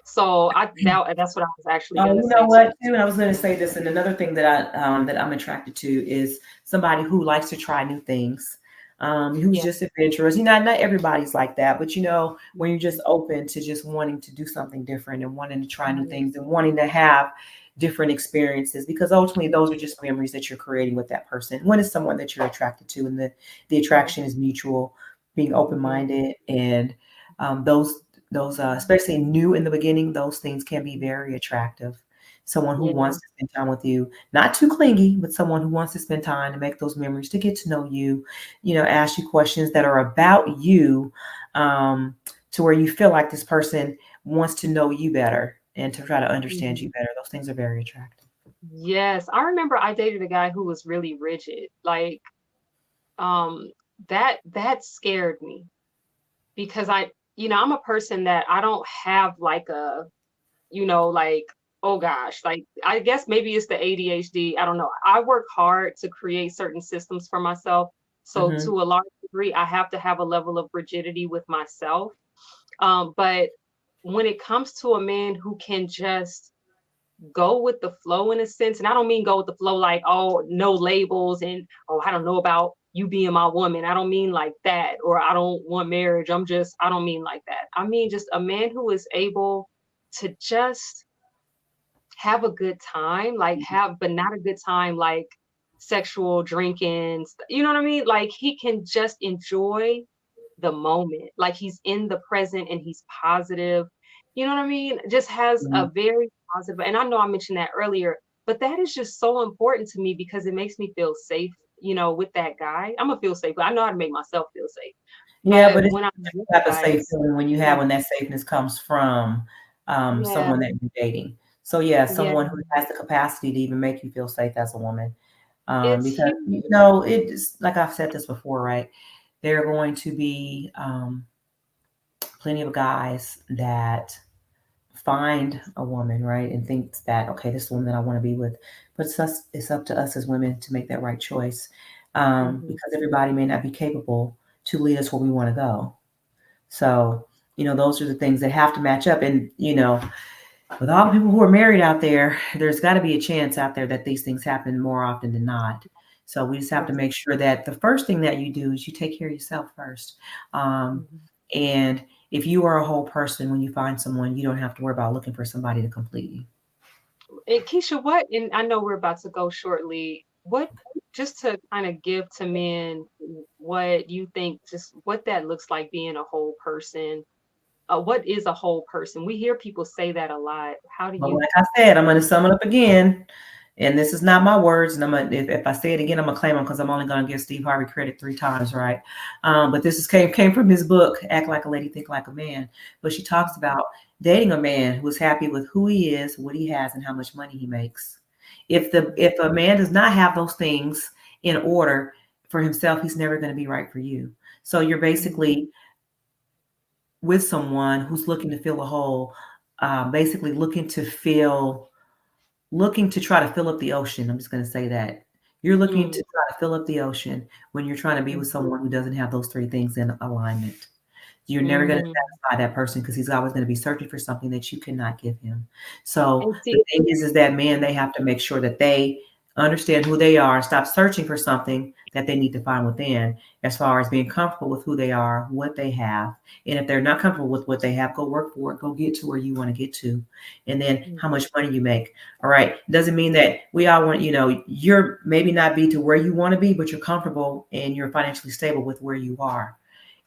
So that's what I was actually Oh, going to you know say too. what, too? And I was going to say this, and another thing that I'm attracted to is somebody who likes to try new things, who's Yeah. just adventurous. You know, not everybody's like that, but you know, when you're just open to just wanting to do something different and wanting to try new things and wanting to have different experiences, because ultimately those are just memories that you're creating with that person. When it's someone that you're attracted to, and the attraction is mutual, being open-minded, and those especially new in the beginning, those things can be very attractive. Someone who Yeah. wants to spend time with you, not too clingy, but someone who wants to spend time to make those memories, to get to know you, you know, ask you questions that are about you, to where you feel like this person wants to know you better and to try to understand Mhm. you better. Those things are very attractive. Yes. I remember I dated a guy who was really rigid. Like, um, that scared me because I'm a person that I don't have like like, oh gosh, like I guess maybe it's the ADHD. I don't know. I work hard to create certain systems for myself. So Hmm. to a large degree, I have to have a level of rigidity with myself. But when it comes to a man who can just go with the flow in a sense, and I don't mean go with the flow like, oh, no labels and oh, I don't know about you being my woman. I don't mean like that, or I don't want marriage. I don't mean like that. I mean just a man who is able to just have a good time, like but not a good time like sexual drinking. You know what I mean? Like he can just enjoy the moment, like he's in the present and he's positive. You know what I mean? Just has a very positive, and I know I mentioned that earlier, but that is just so important to me because it makes me feel safe, with that guy. I'm gonna feel safe, but I know how to make myself feel safe. Yeah, But but it's when I'm a with type of safe guys, feeling when you yeah, have when that safeness comes from yeah, someone that you're dating. So yeah, yeah, someone who has the capacity to even make you feel safe as a woman. it's Because huge. you know, it's like I've said this before, right? There are going to be plenty of guys that find a woman, right, and thinks that okay, this is the woman that I want to be with. But it's up to us as women to make that right choice, Mhm. because everybody may not be capable to lead us where we want to go. So, you know, those are the things that have to match up. And, you know, with all the people who are married out there, there's got to be a chance out there that these things happen more often than not. So we just have to Yes. make sure that the first thing that you do is you take care of yourself first. Mhm. And if you are a whole person, when you find someone, you don't have to worry about looking for somebody to complete you. And Keisha, what? And I know we're about to go shortly. what, just to kind of give to men what you think, just what that looks like being a whole person. What is a whole person? We hear people say that a lot. How do But you? like I said, I'm going to sum it up again. And this is not my words. And I'm gonna, if I say it again, I'm gonna claim them because I'm only gonna give Steve Harvey credit 3 times, right? But this is came from his book, Act Like a Lady, Think Like a Man. But she talks about dating a man who's happy with who he is, what he has, and how much money he makes. If a man does not have those things in order for himself, he's never going to be right for you. So you're basically with someone who's looking to fill a hole, basically looking to try to fill up the ocean. I'm just going to say that. You're looking to try to fill up the ocean when you're trying to be with someone who doesn't have those 3 things in alignment. You're never going to satisfy that person because he's always going to be searching for something that you cannot give him. So the thing is that men, they have to make sure that they understand who they are, stop searching for something that they need to find within, as far as being comfortable with who they are, what they have. And if they're not comfortable with what they have, go work for it, go get to where you want to get to. And then how much money you make. All right. Doesn't mean that we all want, you're maybe not be to where you want to be, but you're comfortable and you're financially stable with where you are.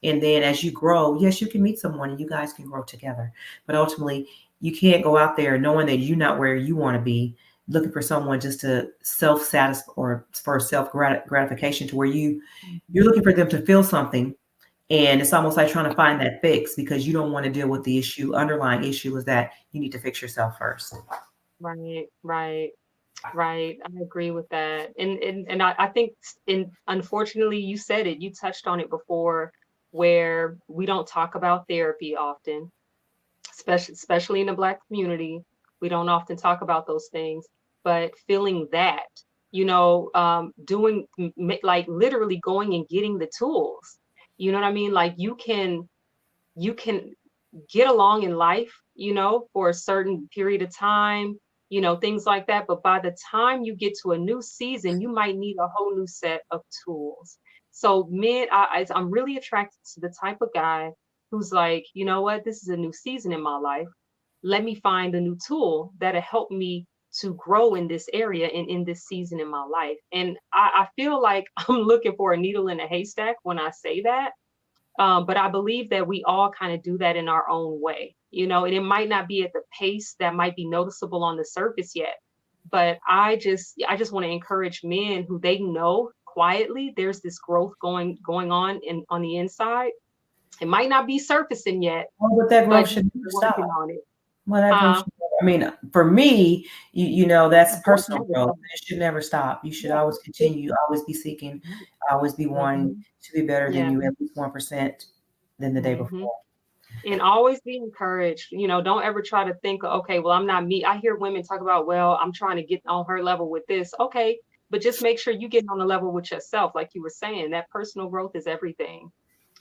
And then as you grow, yes, you can meet someone and you guys can grow together. But ultimately, you can't go out there knowing that you're not where you want to be, looking for someone just to self-satisfy or for self-gratification, to where you're looking for them to feel something. And it's almost like trying to find that fix because you don't want to deal with the underlying issue is that you need to fix yourself first. Right. I agree with that. And I think unfortunately you said it, you touched on it before, where we don't talk about therapy often, especially in the Black community. We don't often talk about those things, but feeling that, doing like literally going and getting the tools, you know what I mean? Like you can get along in life, for a certain period of time, things like that. But by the time you get to a new season, you might need a whole new set of tools. So men, I'm really attracted to the type of guy who's like, you know what, this is a new season in my life. Let me find a new tool that'll help me to grow in this area and in this season in my life. And I feel like I'm looking for a needle in a haystack when I say that. But I believe that we all kind of do that in our own way, and it might not be at the pace that might be noticeable on the surface yet. But I just want to encourage men who they know quietly there's this growth going on on the inside. It might not be surfacing yet, But that growth should stop. On it. Well, that growth I mean, for me, that's personal growth. It should never stop. You should always continue, always be seeking, always be wanting to be better than you, at least 1% than the day before. And always be encouraged. Don't ever try to think, okay, well, I'm not me. I hear women talk about, well, I'm trying to get on her level with this. Okay, but just make sure you get on the level with yourself. Like you were saying, that personal growth is everything.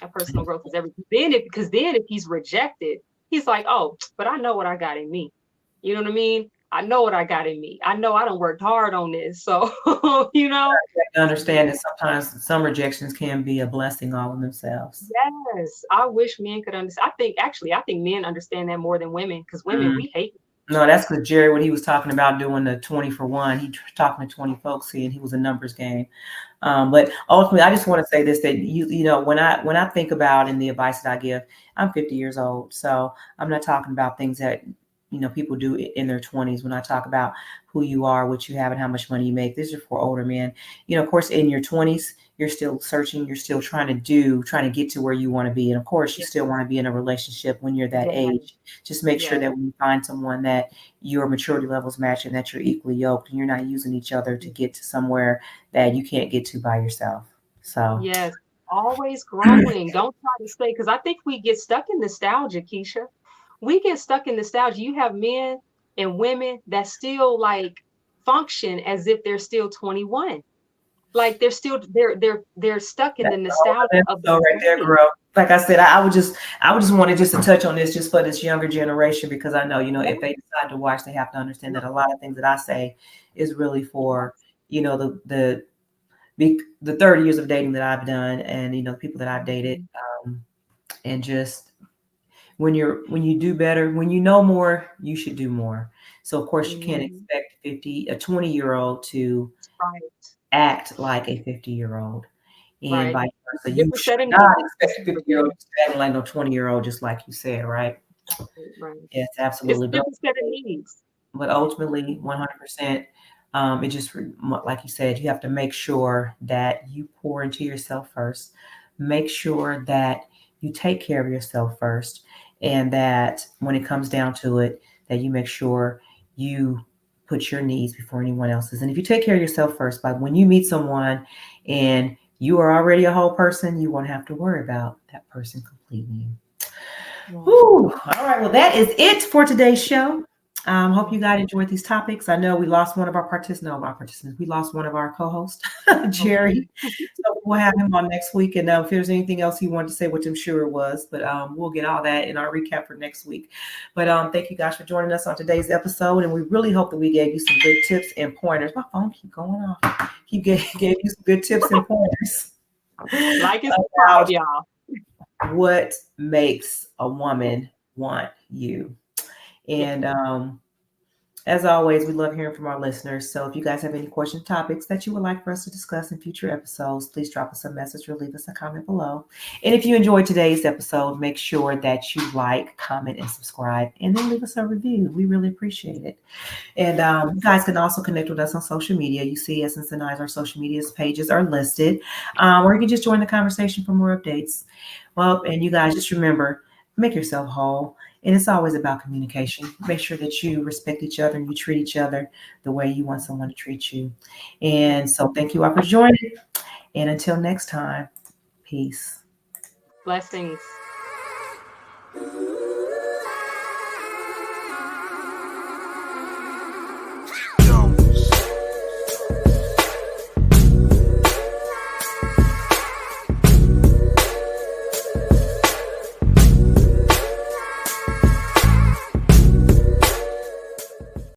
That personal growth is everything. Because then if he's rejected, he's like, oh, but I know what I got in me. You know what I mean? I know what I got in me. I know I done worked hard on this. So, I understand that sometimes some rejections can be a blessing all in themselves. Yes. I wish men could understand. I think men understand that more than women, because women, we hate it. No, that's because Jerry, when he was talking about doing the 20 for 1, he talking to 20 folks here, and he was a numbers game. But ultimately, I just want to say this, that when I think about and the advice that I give, I'm 50 years old, so I'm not talking about things that people do in their 20s. When I talk about who you are, what you have, and how much money you make, these are for older men. Of course, in your 20s, you're still searching, you're still trying to get to where you want to be. And of course, you still want to be in a relationship when you're that age. Just make sure that when you find someone that your maturity levels match and that you're equally yoked and you're not using each other to get to somewhere that you can't get to by yourself. So yes, always growing. Don't try to stay, because I think we get stuck in nostalgia, Keisha. We get stuck in nostalgia. You have men and women that still like function as if they're still 21. Like they're still they're stuck in the nostalgia of the right there, girl. Like I said, I would just want to touch on this just for this younger generation, because I know, if they decide to watch, they have to understand that a lot of things that I say is really for, the 30 years of dating that I've done, and the people that I've dated, and just when you do better, when you know more, you should do more. So of course you can't expect a 20-year-old to act like a 50-year-old. And Right. vice versa. You Different should set of not needs. expect a 50-year-old to act like no 20-year-old, just like you said, right? Right. Yes, It's absolutely. different set of needs. But ultimately, 100%, it just, like you said, you have to make sure that you pour into yourself first. Make sure that you take care of yourself first. And that when it comes down to it, that you make sure you put your needs before anyone else's. And if you take care of yourself first, like when you meet someone and you are already a whole person, you won't have to worry about that person completing you. Whew. All right. Well, that is it for today's show. Hope you guys enjoyed these topics. I know we lost one of our participants. We lost one of our co-hosts, Jerry. So we'll have him on next week. And if there's anything else he wanted to say, which I'm sure it was, but we'll get all that in our recap for next week. But thank you guys for joining us on today's episode. And we really hope that we gave you some good tips and pointers. My phone keep going off. Gave you some good tips and pointers. Like it's proud, y'all. What makes a woman want you? And as always, we love hearing from our listeners. So if you guys have any questions, topics that you would like for us to discuss in future episodes, please drop us a message or leave us a comment below. And if you enjoyed today's episode, make sure that you like, comment, and subscribe, and then leave us a review. We really appreciate it. And you guys can also connect with us on social media. You see Essence and I's, our social media pages are listed, or you can just join the conversation for more updates. Well, and you guys just remember, make yourself whole. And it's always about communication. Make sure that you respect each other and you treat each other the way you want someone to treat you. And so thank you all for joining. And until next time, peace. Blessings.